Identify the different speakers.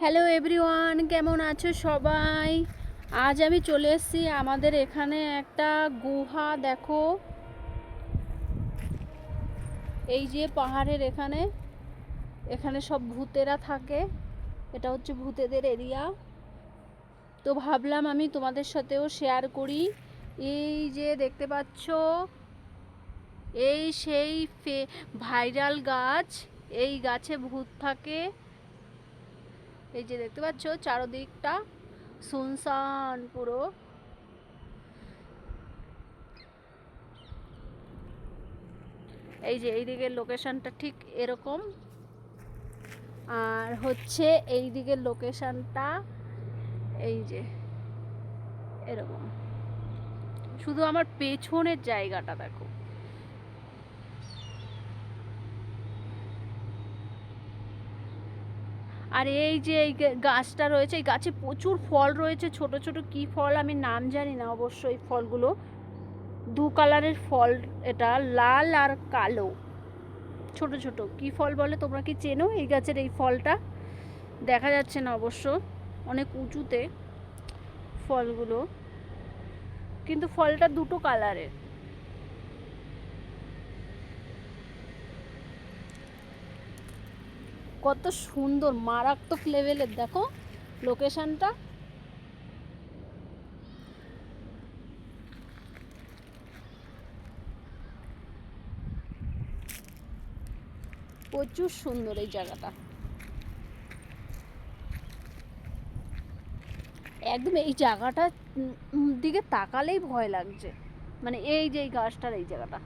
Speaker 1: Hello everyone, কেমন আছো সবাই? আজ আমি চলে এসেছি আমাদের এখানে একটা গুহা। দেখো, এই যে পাহাড়ের এখানে এখানে সব ভূতেরা থাকে। এটা হচ্ছে ভূতেদের এরিয়া। তো ভাবলাম আমি তোমাদের সাথেও শেয়ার করি। এই যে দেখতে পাচ্ছ, এই সেই ভাইরাল গাছ। এই গাছে ভূত থাকে। এই যে দেখতে পাচ্ছ চারদিকটা শুনশান পুরো। এই যে এই দিকের লোকেশনটা ঠিক এরকম, আর হচ্ছে এই দিকের লোকেশনটা এই যে এরকম। শুধু আমার পেছনের জায়গাটা দেখো। আর এই যে এই গাছটা রয়েছে, এই গাছে প্রচুর ফল রয়েছে, ছোট ছোট কি ফল আমি নাম জানি না অবশ্য। এই ফলগুলো দু কালারের ফল, এটা লাল আর কালো। ছোট ছোট কি ফল বলে, তোমরা কি চেনো এই গাছের এই ফলটা? দেখা যাচ্ছে না অবশ্য, অনেক উঁচুতে ফলগুলো, কিন্তু ফলটা দুটো কালারের। কত সুন্দর, মারাত্মক লেভেলের। দেখো লোকেশনটা। প্রচুর সুন্দর এই জায়গাটা, একদম এই জায়গাটা দিকে তাকালেই ভয় লাগছে। মানে এই যে এই গাছটার এই জায়গাটা